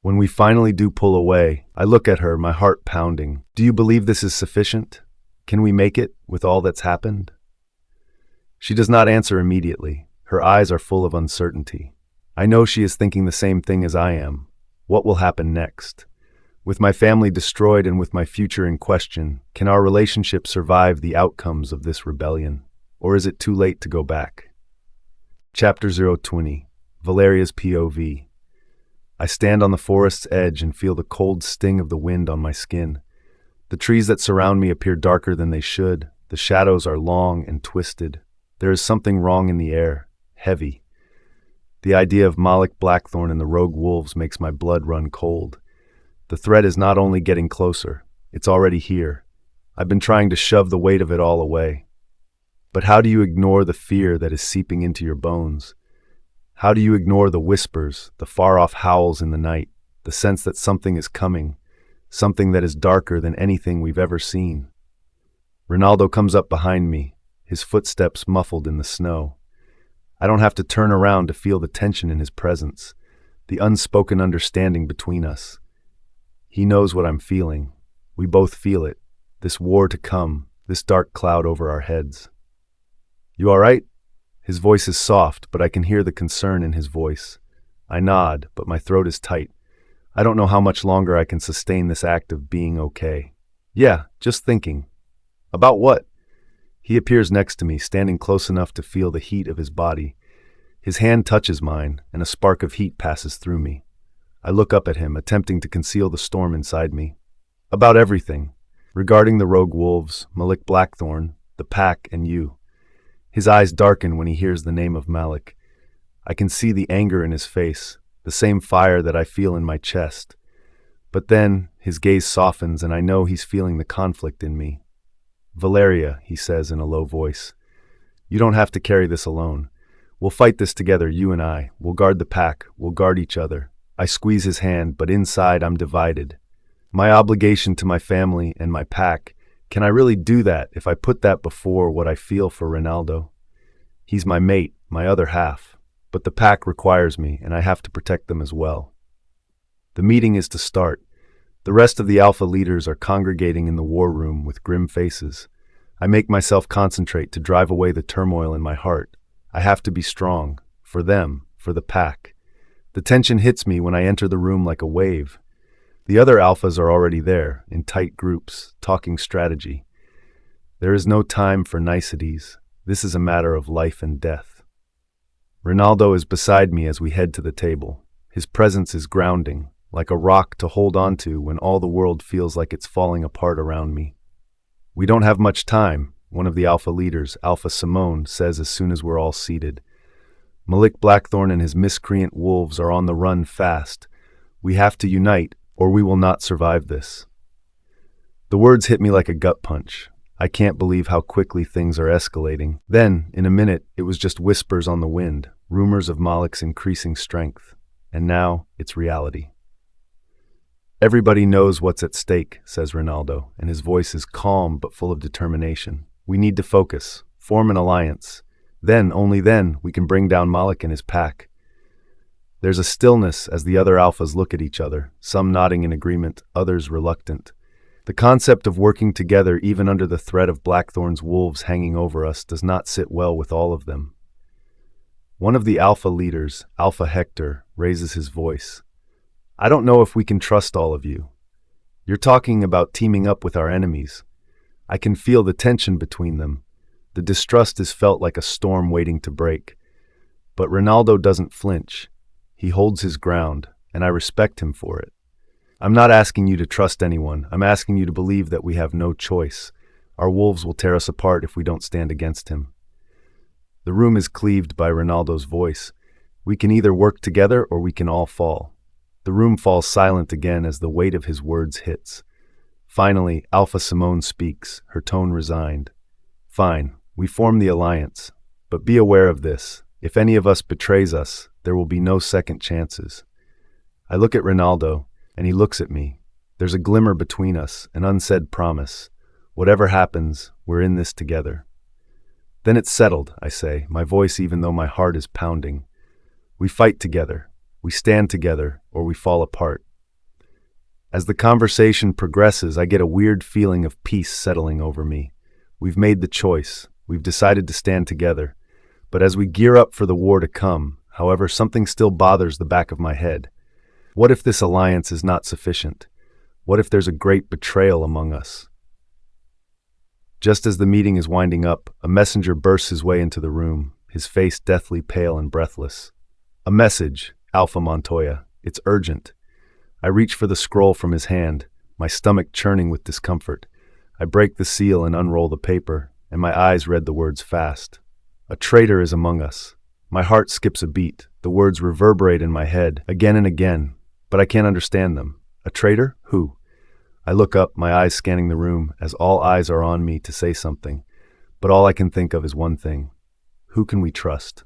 When we finally do pull away, I look at her, my heart pounding. "Do you believe this is sufficient? Can we make it with all that's happened?" She does not answer immediately. Her eyes are full of uncertainty. I know she is thinking the same thing as I am. What will happen next? With my family destroyed and with my future in question, can our relationship survive the outcomes of this rebellion? Or is it too late to go back? Chapter 020. Valeria's POV. I stand on the forest's edge and feel the cold sting of the wind on my skin. The trees that surround me appear darker than they should. The shadows are long and twisted. There is something wrong in the air, heavy. The idea of Malik Blackthorn and the rogue wolves makes my blood run cold. The threat is not only getting closer, it's already here. I've been trying to shove the weight of it all away. But how do you ignore the fear that is seeping into your bones? How do you ignore the whispers, the far-off howls in the night, the sense that something is coming, something that is darker than anything we've ever seen? Ronaldo comes up behind me, his footsteps muffled in the snow. I don't have to turn around to feel the tension in his presence, the unspoken understanding between us. He knows what I'm feeling. We both feel it, this war to come, this dark cloud over our heads. "You all right?" His voice is soft, but I can hear the concern in his voice. I nod, but my throat is tight. I don't know how much longer I can sustain this act of being okay. Yeah, just thinking. About what? He appears next to me, standing close enough to feel the heat of his body. His hand touches mine, and a spark of heat passes through me. I look up at him, attempting to conceal the storm inside me. About everything. Regarding the rogue wolves, Malik Blackthorn, the pack, and you. His eyes darken when he hears the name of Malik. I can see the anger in his face, the same fire that I feel in my chest. But then, his gaze softens and I know he's feeling the conflict in me. Valeria, he says in a low voice, you don't have to carry this alone. We'll fight this together, you and I. We'll guard the pack. We'll guard each other. I squeeze his hand, but inside I'm divided. My obligation to my family and my pack, can I really do that if I put that before what I feel for Reinaldo? He's my mate, my other half. But the pack requires me, and I have to protect them as well. The meeting is to start. The rest of the Alpha leaders are congregating in the war room with grim faces. I make myself concentrate to drive away the turmoil in my heart. I have to be strong. For them, for the pack. The tension hits me when I enter the room like a wave. The other Alphas are already there, in tight groups, talking strategy. There is no time for niceties. This is a matter of life and death. Reinaldo is beside me as we head to the table. His presence is grounding, like a rock to hold onto when all the world feels like it's falling apart around me. We don't have much time, one of the Alpha leaders, Alpha Simone, says as soon as we're all seated. Malik Blackthorn and his miscreant wolves are on the run fast. We have to unite, or we will not survive this. The words hit me like a gut punch. I can't believe how quickly things are escalating. Then, in a minute, it was just whispers on the wind, rumors of Malik's increasing strength. And now, it's reality. Everybody knows what's at stake, says Reinaldo, and his voice is calm but full of determination. We need to focus, form an alliance. Then, only then, we can bring down Malik and his pack. There's a stillness as the other Alphas look at each other, some nodding in agreement, others reluctant. The concept of working together even under the threat of Blackthorn's wolves hanging over us does not sit well with all of them. One of the Alpha leaders, Alpha Hector, raises his voice. I don't know if we can trust all of you. You're talking about teaming up with our enemies. I can feel the tension between them. The distrust is felt like a storm waiting to break. But Reinaldo doesn't flinch. He holds his ground, and I respect him for it. I'm not asking you to trust anyone. I'm asking you to believe that we have no choice. Our wolves will tear us apart if we don't stand against him. The room is cleaved by Reinaldo's voice. We can either work together or we can all fall. The room falls silent again as the weight of his words hits. Finally, Alpha Simone speaks, her tone resigned. Fine, we form the alliance. But be aware of this. If any of us betrays us, there will be no second chances. I look at Reinaldo, and he looks at me. There's a glimmer between us, an unsaid promise. Whatever happens, we're in this together. Then it's settled, I say, my voice even though my heart is pounding. We fight together. We stand together, or we fall apart. As the conversation progresses, I get a weird feeling of peace settling over me. We've made the choice. We've decided to stand together. But as we gear up for the war to come, however, something still bothers the back of my head. What if this alliance is not sufficient? What if there's a great betrayal among us? Just as the meeting is winding up, a messenger bursts his way into the room, his face deathly pale and breathless. A message, Alfa Montoya. It's urgent. I reach for the scroll from his hand, my stomach churning with discomfort. I break the seal and unroll the paper, and my eyes read the words fast. A traitor is among us. My heart skips a beat. The words reverberate in my head, again and again. But I can't understand them. A traitor? Who? I look up, my eyes scanning the room, as all eyes are on me to say something. But all I can think of is one thing. Who can we trust?